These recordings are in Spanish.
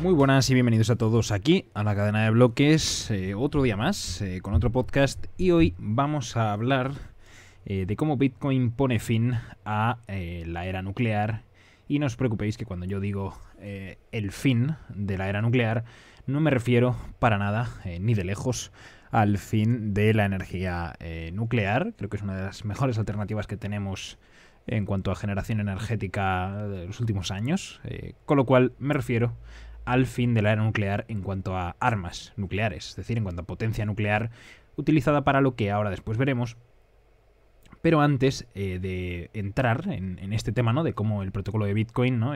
Muy buenas y bienvenidos a todos aquí a la cadena de bloques, otro día más con otro podcast, y hoy vamos a hablar de cómo Bitcoin pone fin a la era nuclear. Y no os preocupéis que cuando yo digo el fin de la era nuclear no me refiero para nada, ni de lejos, al fin de la energía nuclear. Creo que es una de las mejores alternativas que tenemos en cuanto a generación energética de los últimos años, con lo cual me refiero al fin de la era nuclear en cuanto a armas nucleares, es decir, en cuanto a potencia nuclear utilizada para lo que ahora después veremos. Pero antes de entrar en este tema, ¿no?, de cómo el protocolo de Bitcoin, ¿no?,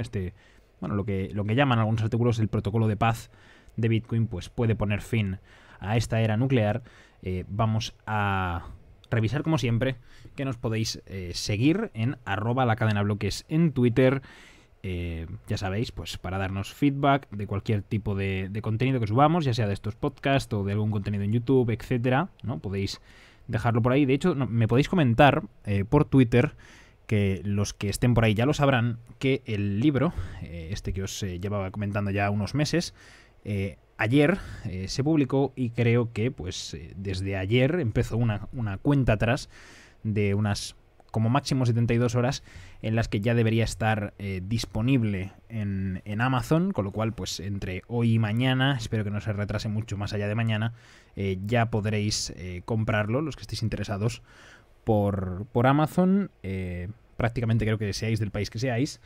lo que llaman algunos artículos el protocolo de paz de Bitcoin, pues puede poner fin a esta era nuclear, vamos a revisar, como siempre, que nos podéis seguir en @lacadenabloques en Twitter. Ya sabéis, pues para darnos feedback de cualquier tipo de contenido que subamos, ya sea de estos podcasts o de algún contenido en YouTube, etcétera, ¿no? Podéis dejarlo por ahí. De hecho, me podéis comentar por Twitter, que los que estén por ahí ya lo sabrán, que el libro, este que os llevaba comentando ya unos meses, ayer se publicó, y creo que pues desde ayer empezó una cuenta atrás de unas como máximo 72 horas en las que ya debería estar disponible en Amazon, con lo cual pues entre hoy y mañana, espero que no se retrase mucho más allá de mañana, ya podréis comprarlo, los que estéis interesados, por Amazon, prácticamente creo que seáis del país que seáis.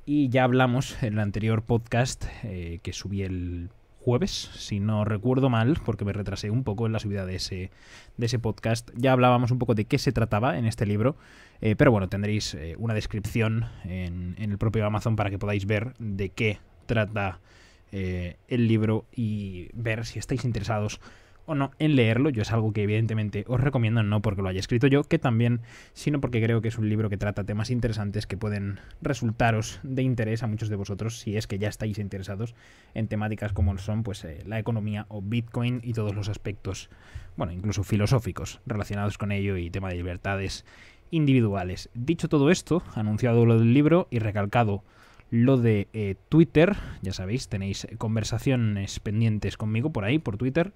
Y ya hablamos en el anterior podcast que subí el jueves, si no recuerdo mal, porque me retrasé un poco en la subida de ese podcast. Ya hablábamos un poco de qué se trataba en este libro, pero bueno, tendréis una descripción en el propio Amazon para que podáis ver de qué trata el libro y ver si estáis interesados o no en leerlo. Yo es algo que evidentemente os recomiendo, no porque lo haya escrito yo, que también, sino porque creo que es un libro que trata temas interesantes que pueden resultaros de interés a muchos de vosotros, si es que ya estáis interesados en temáticas como son pues la economía o Bitcoin y todos los aspectos, bueno, incluso filosóficos relacionados con ello, y tema de libertades individuales. Dicho todo esto, anunciado lo del libro y recalcado lo de Twitter, ya sabéis, tenéis conversaciones pendientes conmigo por ahí, por Twitter.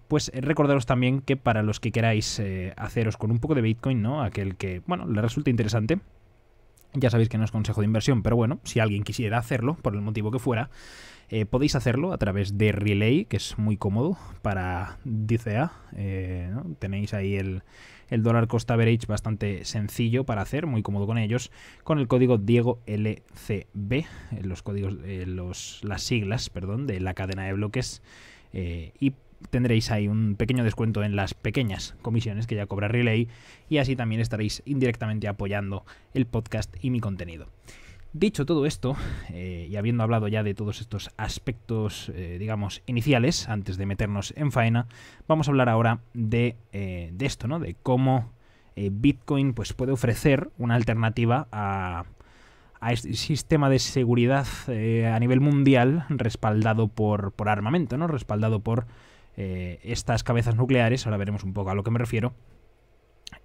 Pues recordaros también que para los que queráis haceros con un poco de Bitcoin, ¿no?, aquel que, bueno, le resulte interesante, ya sabéis que no es consejo de inversión, pero bueno, si alguien quisiera hacerlo, por el motivo que fuera, podéis hacerlo a través de Relay, que es muy cómodo para DCA, ¿no? Tenéis ahí el dólar cost average bastante sencillo para hacer, muy cómodo con ellos, con el código DiegoLCB, los códigos, las siglas, perdón, de la cadena de bloques, y tendréis ahí un pequeño descuento en las pequeñas comisiones que ya cobra Relay, y así también estaréis indirectamente apoyando el podcast y mi contenido. Dicho todo esto, y habiendo hablado ya de todos estos aspectos, digamos, iniciales, antes de meternos en faena, vamos a hablar ahora de esto, ¿no?, de cómo Bitcoin pues puede ofrecer una alternativa a este sistema de seguridad a nivel mundial respaldado por armamento, ¿no?, respaldado por estas cabezas nucleares. Ahora veremos un poco a lo que me refiero,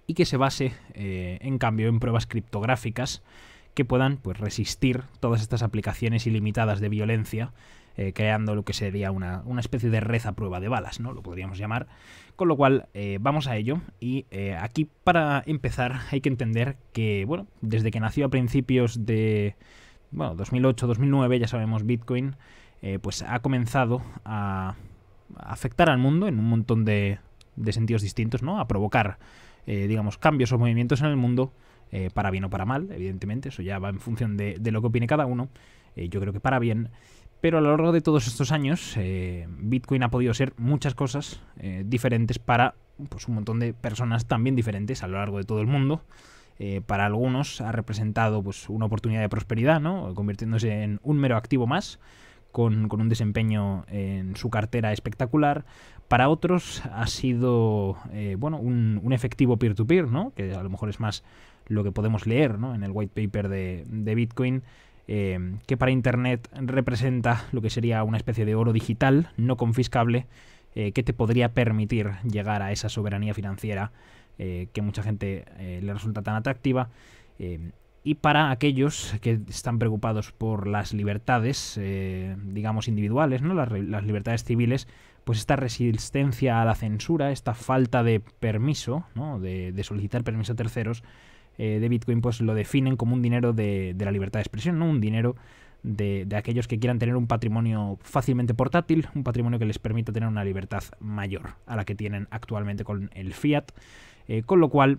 y que se base en cambio en pruebas criptográficas que puedan pues resistir todas estas aplicaciones ilimitadas de violencia, creando lo que sería una especie de red a prueba de balas, ¿no?, lo podríamos llamar. Con lo cual vamos a ello, y aquí, para empezar, hay que entender que, bueno, desde que nació a principios de 2008-2009, ya sabemos, Bitcoin pues ha comenzado a afectar al mundo en un montón de sentidos distintos, ¿no?, a provocar digamos, cambios o movimientos en el mundo, para bien o para mal, evidentemente, eso ya va en función de lo que opine cada uno. Yo creo que para bien, pero a lo largo de todos estos años Bitcoin ha podido ser muchas cosas diferentes para pues un montón de personas también diferentes a lo largo de todo el mundo. Para algunos ha representado pues una oportunidad de prosperidad, ¿no?, convirtiéndose en un mero activo más, con un desempeño en su cartera espectacular. Para otros ha sido un efectivo peer-to-peer, ¿no?, que a lo mejor es más lo que podemos leer, ¿no?, en el white paper de Bitcoin, que para Internet representa lo que sería una especie de oro digital no confiscable, que te podría permitir llegar a esa soberanía financiera que mucha gente le resulta tan atractiva. Y para aquellos que están preocupados por las libertades, digamos, individuales, ¿no? Las libertades civiles, pues esta resistencia a la censura, esta falta de permiso, ¿no? de solicitar permiso a terceros de Bitcoin, pues lo definen como un dinero de la libertad de expresión, ¿no? Un dinero de aquellos que quieran tener un patrimonio fácilmente portátil, un patrimonio que les permita tener una libertad mayor a la que tienen actualmente con el fiat, con lo cual...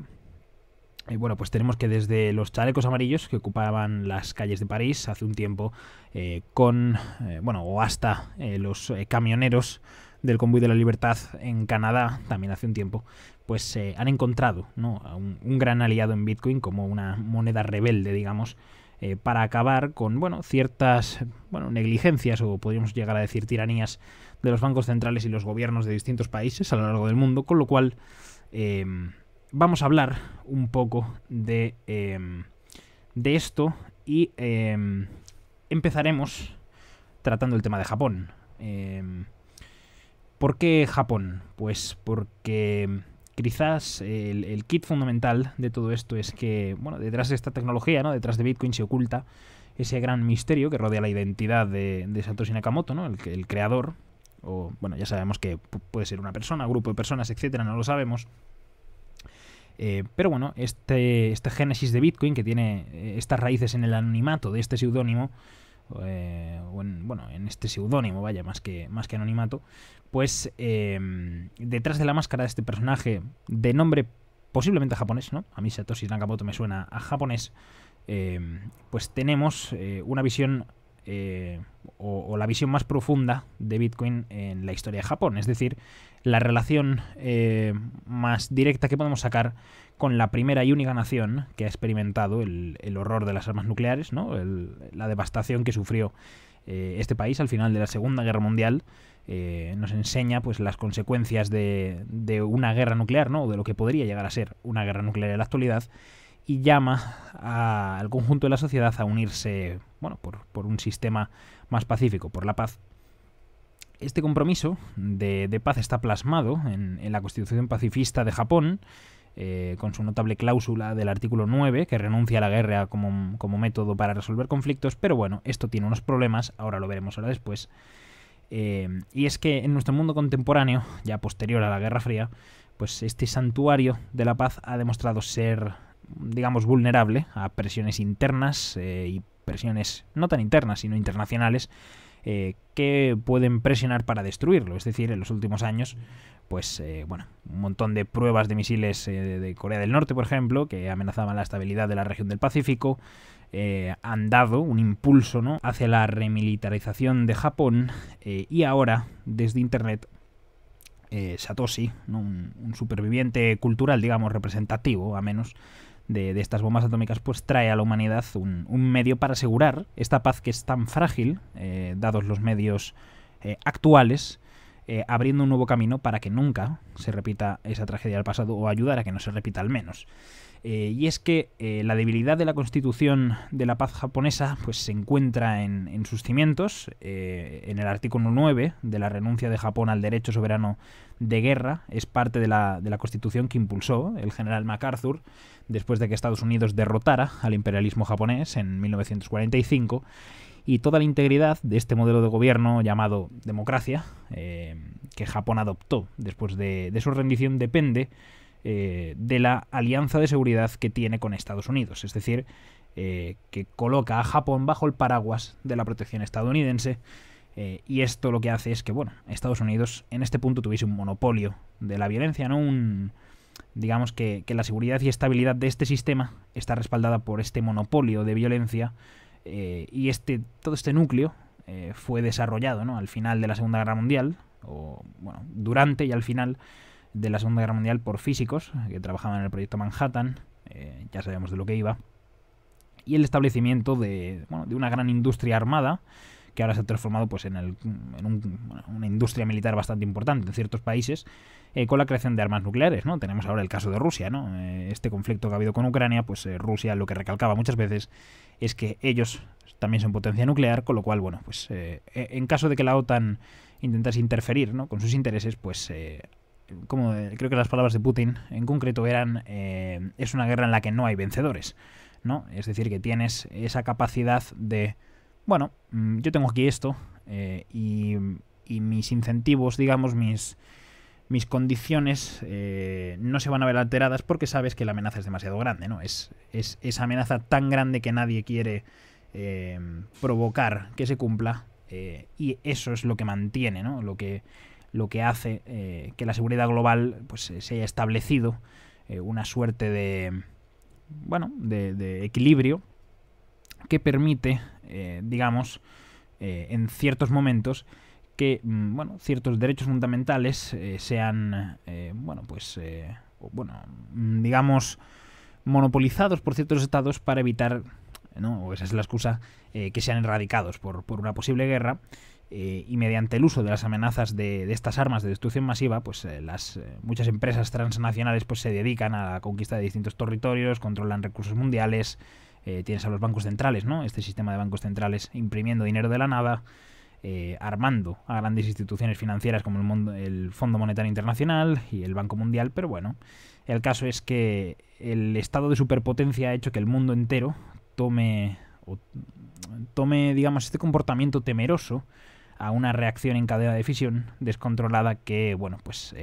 bueno, pues tenemos que desde los chalecos amarillos que ocupaban las calles de París hace un tiempo, o hasta los camioneros del Convoy de la Libertad en Canadá, también hace un tiempo, pues han encontrado, ¿no?, un gran aliado en Bitcoin como una moneda rebelde, digamos, para acabar con, ciertas negligencias, o podríamos llegar a decir tiranías, de los bancos centrales y los gobiernos de distintos países a lo largo del mundo, con lo cual... vamos a hablar un poco de esto y empezaremos tratando el tema de Japón. ¿Por qué Japón? Pues porque quizás el kit fundamental de todo esto es que, detrás de esta tecnología, ¿no?, detrás de Bitcoin se oculta ese gran misterio que rodea la identidad de Satoshi Nakamoto, ¿no?, el creador, o ya sabemos que puede ser una persona, grupo de personas, etcétera, no lo sabemos. Pero este génesis de Bitcoin, que tiene estas raíces en el anonimato de este seudónimo, en este seudónimo, más que anonimato, pues detrás de la máscara de este personaje de nombre posiblemente japonés, ¿no? A mí Satoshi Nakamoto me suena a japonés, pues tenemos una visión o la visión más profunda de Bitcoin en la historia de Japón, es decir, la relación más directa que podemos sacar con la primera y única nación que ha experimentado el horror de las armas nucleares, ¿no? La devastación que sufrió este país al final de la Segunda Guerra Mundial. Nos enseña pues las consecuencias de una guerra nuclear, ¿no?, o de lo que podría llegar a ser una guerra nuclear en la actualidad, y llama al conjunto de la sociedad a unirse por un sistema más pacífico, por la paz. Este compromiso de paz está plasmado en la Constitución pacifista de Japón, con su notable cláusula del artículo 9, que renuncia a la guerra como método para resolver conflictos, pero esto tiene unos problemas, ahora lo veremos ahora después, y es que en nuestro mundo contemporáneo, ya posterior a la Guerra Fría, pues este santuario de la paz ha demostrado ser, digamos, vulnerable a presiones internas y presiones no tan internas, sino internacionales, que pueden presionar para destruirlo. Es decir, en los últimos años, pues un montón de pruebas de misiles de Corea del Norte, por ejemplo, que amenazaban la estabilidad de la región del Pacífico, han dado un impulso, ¿no?, hacia la remilitarización de Japón, y ahora, desde Internet, Satoshi, ¿no?, un superviviente cultural, digamos, representativo, a menos, de estas bombas atómicas, pues trae a la humanidad un medio para asegurar esta paz que es tan frágil, dados los medios actuales, abriendo un nuevo camino para que nunca se repita esa tragedia del pasado, o ayudar a que no se repita al menos. Y es que la debilidad de la Constitución de la paz japonesa pues se encuentra en sus cimientos, en el artículo 9 de la renuncia de Japón al derecho soberano de guerra. Es parte de la Constitución que impulsó el general MacArthur después de que Estados Unidos derrotara al imperialismo japonés en 1945, y toda la integridad de este modelo de gobierno llamado democracia, que Japón adoptó después de su rendición, depende de la alianza de seguridad que tiene con Estados Unidos, es decir, que coloca a Japón bajo el paraguas de la protección estadounidense, y esto lo que hace es que Estados Unidos en este punto tuviese un monopolio de la violencia, ¿no? Digamos que la seguridad y estabilidad de este sistema está respaldada por este monopolio de violencia, y todo este núcleo fue desarrollado, ¿no?, al final de la Segunda Guerra Mundial, durante y al final de la Segunda Guerra Mundial, por físicos que trabajaban en el proyecto Manhattan, ya sabemos de lo que iba, y el establecimiento de una gran industria armada que ahora se ha transformado pues en una industria militar bastante importante en ciertos países, con la creación de armas nucleares, ¿no? Tenemos ahora el caso de Rusia, ¿no? Este conflicto que ha habido con Ucrania, pues Rusia lo que recalcaba muchas veces es que ellos también son potencia nuclear, con lo cual, en caso de que la OTAN intentase interferir, ¿no?, con sus intereses, pues creo que las palabras de Putin en concreto eran, es una guerra en la que no hay vencedores. ¿no? Es decir, que tienes esa capacidad de, bueno, yo tengo aquí esto y mis incentivos, digamos, mis condiciones no se van a ver alteradas porque sabes que la amenaza es demasiado grande, ¿no? Es esa amenaza tan grande que nadie quiere provocar que se cumpla, y eso es lo que mantiene, ¿no? Lo que hace que la seguridad global pues se haya establecido una suerte de, bueno, de equilibrio que permite, digamos, en ciertos momentos que, bueno, ciertos derechos fundamentales sean, digamos, monopolizados por ciertos estados para evitar, ¿no? O esa es la excusa, que sean erradicados por una posible guerra, y mediante el uso de las amenazas de estas armas de destrucción masiva, pues muchas empresas transnacionales pues se dedican a la conquista de distintos territorios, controlan recursos mundiales, tienes a los bancos centrales, ¿no? Este sistema de bancos centrales imprimiendo dinero de la nada, armando a grandes instituciones financieras como el Fondo Monetario Internacional y el Banco Mundial, pero bueno, el caso es que el estado de superpotencia ha hecho que el mundo entero tome, digamos, este comportamiento temeroso a una reacción en cadena de fisión descontrolada que, bueno, pues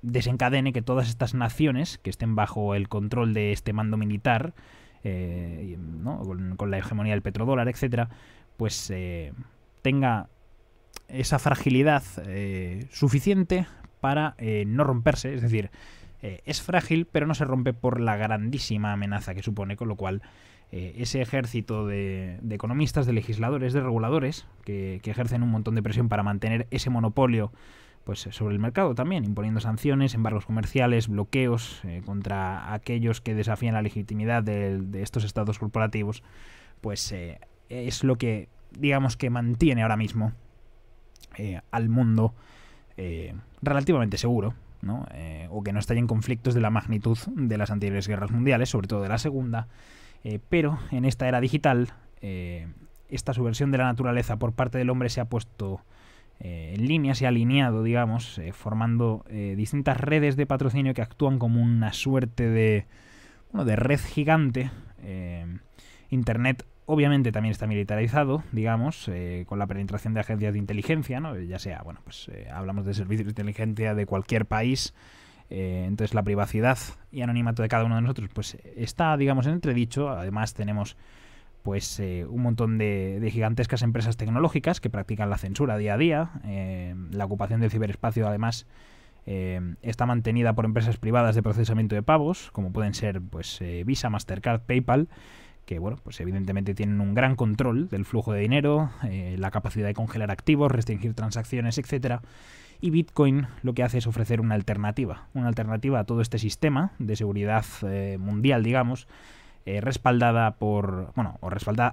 desencadene que todas estas naciones que estén bajo el control de este mando militar, ¿no? con la hegemonía del petrodólar, etcétera, pues tenga esa fragilidad suficiente para no romperse. Es decir, es frágil, pero no se rompe por la grandísima amenaza que supone, con lo cual ese ejército de economistas, de legisladores, de reguladores, que ejercen un montón de presión para mantener ese monopolio pues sobre el mercado también, imponiendo sanciones, embargos comerciales, bloqueos contra aquellos que desafían la legitimidad de estos estados corporativos, pues es lo que, digamos, que mantiene ahora mismo al mundo relativamente seguro, ¿no? O que no estalle en conflictos de la magnitud de las anteriores guerras mundiales, sobre todo de la segunda. Pero en esta era digital, esta subversión de la naturaleza por parte del hombre se ha puesto en línea, se ha alineado, digamos, formando distintas redes de patrocinio que actúan como una suerte de red gigante. Internet obviamente también está militarizado, digamos, con la penetración de agencias de inteligencia, ¿no? Ya sea, bueno, pues hablamos de servicios de inteligencia de cualquier país. Entonces la privacidad y anonimato de cada uno de nosotros pues está, digamos, en entredicho. Además tenemos pues un montón de gigantescas empresas tecnológicas que practican la censura día a día. La ocupación del ciberespacio además está mantenida por empresas privadas de procesamiento de pagos, como pueden ser pues Visa, Mastercard, PayPal, que bueno, pues evidentemente tienen un gran control del flujo de dinero, la capacidad de congelar activos, restringir transacciones, etcétera. Y Bitcoin lo que hace es ofrecer una alternativa a todo este sistema de seguridad mundial, digamos, respaldada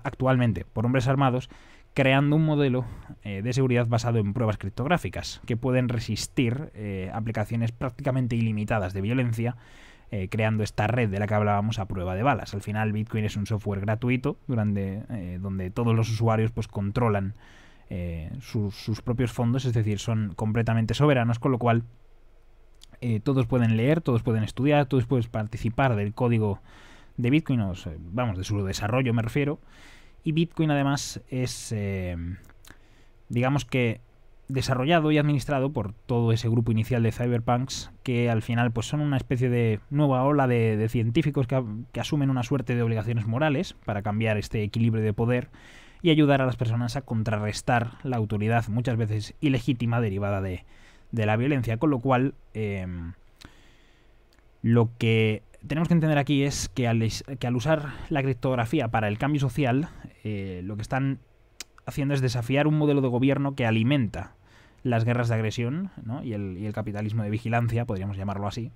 actualmente por hombres armados, creando un modelo de seguridad basado en pruebas criptográficas que pueden resistir aplicaciones prácticamente ilimitadas de violencia, creando esta red de la que hablábamos a prueba de balas. Al final Bitcoin es un software gratuito donde todos los usuarios pues controlan sus propios fondos, es decir, son completamente soberanos, con lo cual todos pueden leer, todos pueden estudiar, todos pueden participar del código de Bitcoin, de su desarrollo me refiero. Y Bitcoin además es, digamos que, desarrollado y administrado por todo ese grupo inicial de cyberpunks que al final pues son una especie de nueva ola de científicos que asumen una suerte de obligaciones morales para cambiar este equilibrio de poder y ayudar a las personas a contrarrestar la autoridad muchas veces ilegítima derivada de la violencia, con lo cual lo que tenemos que entender aquí es que al usar la criptografía para el cambio social, lo que están haciendo es desafiar un modelo de gobierno que alimenta las guerras de agresión, ¿no? y el capitalismo de vigilancia, podríamos llamarlo así,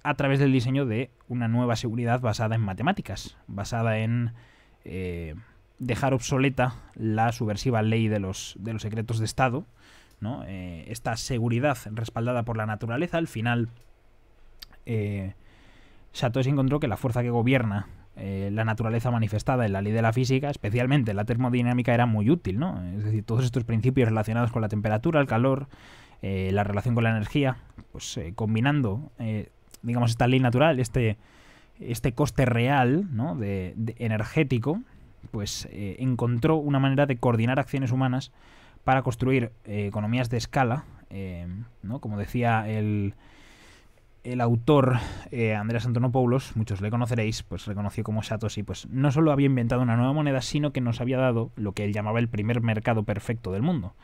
a través del diseño de una nueva seguridad basada en matemáticas, basada en dejar obsoleta la subversiva ley de los secretos de Estado, ¿no? Esta seguridad respaldada por la naturaleza. Al final Satoshi encontró que la fuerza que gobierna la naturaleza manifestada en la ley de la física, especialmente la termodinámica, era muy útil, ¿no? Es decir, todos estos principios relacionados con la temperatura, el calor, la relación con la energía, pues combinando, digamos, esta ley natural, este este coste real, ¿no?, de energético, pues encontró una manera de coordinar acciones humanas para construir economías de escala, ¿no? Como decía el autor Andreas Antonopoulos, muchos le conoceréis, pues reconoció como Satoshi pues no solo había inventado una nueva moneda, sino que nos había dado lo que él llamaba el primer mercado perfecto del mundo.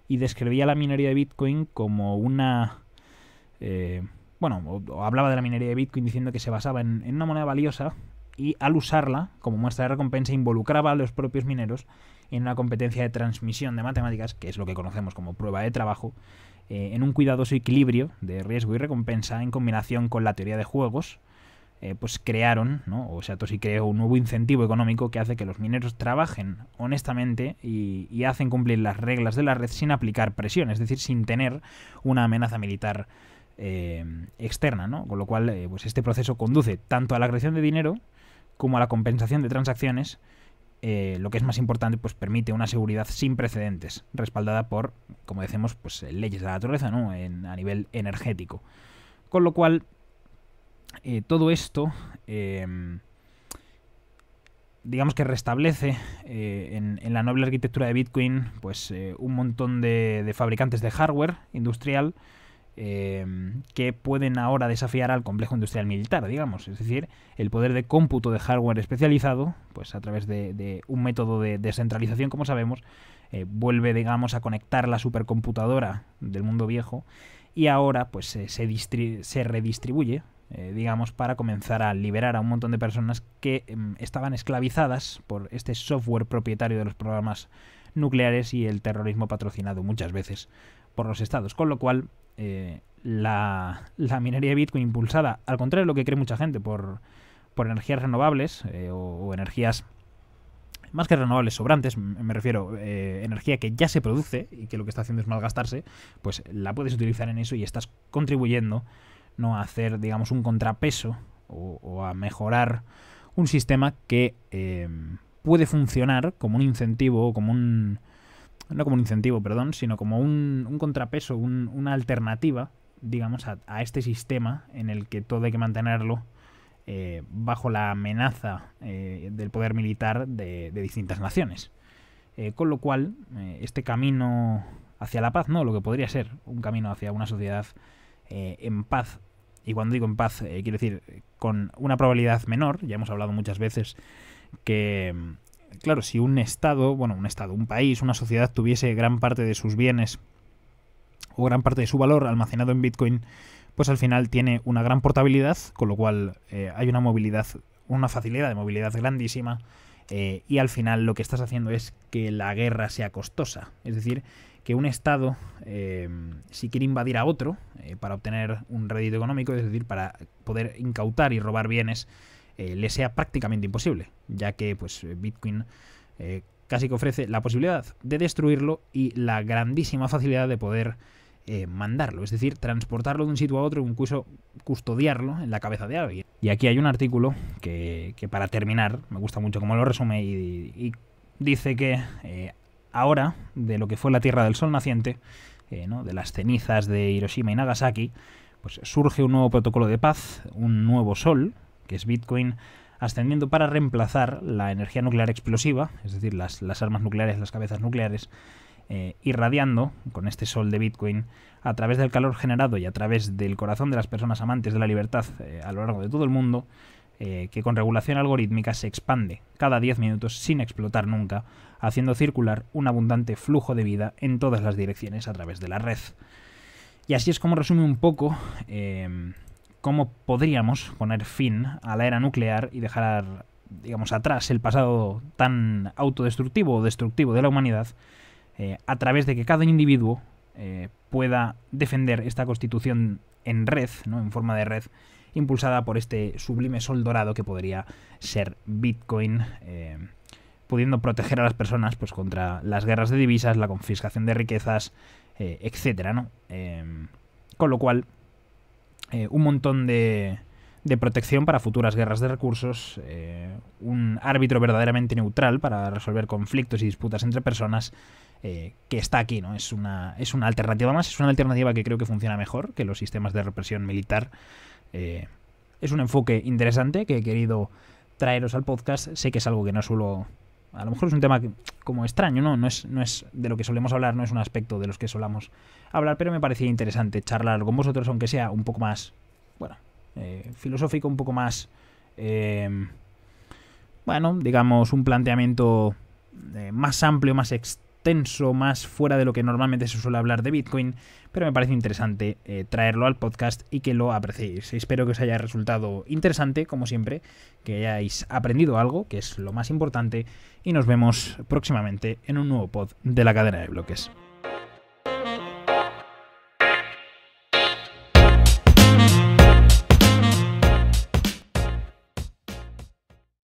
Y describía la minería de Bitcoin como una... o hablaba de la minería de Bitcoin diciendo que se basaba en una moneda valiosa, y al usarla como muestra de recompensa involucraba a los propios mineros en una competencia de transmisión de matemáticas, que es lo que conocemos como prueba de trabajo, en un cuidadoso equilibrio de riesgo y recompensa en combinación con la teoría de juegos. Pues crearon, ¿no?, o Satoshi creó un nuevo incentivo económico que hace que los mineros trabajen honestamente y hacen cumplir las reglas de la red sin aplicar presión, es decir, sin tener una amenaza militar externa, ¿no? Con lo cual, pues este proceso conduce tanto a la creación de dinero como a la compensación de transacciones. Lo que es más importante, pues permite una seguridad sin precedentes, respaldada por, como decimos, pues leyes de la naturaleza, ¿no?, a nivel energético. Con lo cual, todo esto, digamos que restablece en la noble arquitectura de Bitcoin, pues un montón de fabricantes de hardware industrial que pueden ahora desafiar al complejo industrial militar, digamos. Es decir, el poder de cómputo de hardware especializado, pues a través de un método de descentralización, como sabemos, vuelve, digamos, a conectar la supercomputadora del mundo viejo, y ahora pues se redistribuye, digamos, para comenzar a liberar a un montón de personas que estaban esclavizadas por este software propietario de los programas nucleares y el terrorismo patrocinado muchas veces por los estados. Con lo cual, la minería de Bitcoin, impulsada, al contrario de lo que cree mucha gente, por energías renovables o energías más que renovables, sobrantes, me refiero, energía que ya se produce y que lo que está haciendo es malgastarse, pues la puedes utilizar en eso y estás contribuyendo, ¿no?, a hacer, digamos, un contrapeso o a mejorar un sistema que puede funcionar como un incentivo, como un... no como un incentivo, perdón, sino como un contrapeso, una alternativa, digamos, a este sistema en el que todo hay que mantenerlo bajo la amenaza del poder militar de distintas naciones. Con lo cual, este camino hacia la paz, no, lo que podría ser un camino hacia una sociedad en paz, y cuando digo en paz, quiero decir con una probabilidad menor. Ya hemos hablado muchas veces que, claro, si un estado, un país, una sociedad tuviese gran parte de sus bienes o gran parte de su valor almacenado en Bitcoin, pues al final tiene una gran portabilidad, con lo cual hay una movilidad, una facilidad de movilidad grandísima, y al final lo que estás haciendo es que la guerra sea costosa. Es decir, que un estado, si quiere invadir a otro para obtener un rédito económico, es decir, para poder incautar y robar bienes, le sea prácticamente imposible, ya que pues Bitcoin casi que ofrece la posibilidad de destruirlo y la grandísima facilidad de poder mandarlo, es decir, transportarlo de un sitio a otro, incluso custodiarlo en la cabeza de alguien. Y aquí hay un artículo que para terminar, me gusta mucho cómo lo resume, y dice que ahora, de lo que fue la Tierra del Sol naciente, ¿no?, de las cenizas de Hiroshima y Nagasaki, pues surge un nuevo protocolo de paz, un nuevo sol, que es Bitcoin, ascendiendo para reemplazar la energía nuclear explosiva, es decir, las armas nucleares, las cabezas nucleares, irradiando con este sol de Bitcoin a través del calor generado y a través del corazón de las personas amantes de la libertad a lo largo de todo el mundo, que con regulación algorítmica se expande cada 10 minutos sin explotar nunca, haciendo circular un abundante flujo de vida en todas las direcciones a través de la red. Y así es como resume un poco cómo podríamos poner fin a la era nuclear y dejar, digamos, atrás el pasado tan autodestructivo o destructivo de la humanidad, a través de que cada individuo pueda defender esta constitución en red, ¿no?, en forma de red, impulsada por este sublime sol dorado que podría ser Bitcoin, pudiendo proteger a las personas pues contra las guerras de divisas, la confiscación de riquezas, etcétera, ¿no? Con lo cual, un montón de protección para futuras guerras de recursos, un árbitro verdaderamente neutral para resolver conflictos y disputas entre personas, que está aquí, ¿no? Es una alternativa más, es una alternativa que creo que funciona mejor que los sistemas de represión militar es un enfoque interesante que he querido traeros al podcast. Sé que es algo que no suelo... A lo mejor es un tema como extraño, ¿no? No es de lo que solemos hablar, no es un aspecto de los que solamos hablar, pero me parecía interesante charlar con vosotros, aunque sea un poco más, bueno, filosófico, un poco más, bueno, digamos, un planteamiento más amplio, más extenso, más fuera de lo que normalmente se suele hablar de Bitcoin, pero me parece interesante traerlo al podcast y que lo apreciéis. Espero que os haya resultado interesante, como siempre, que hayáis aprendido algo, que es lo más importante, y nos vemos próximamente en un nuevo pod de la cadena de bloques.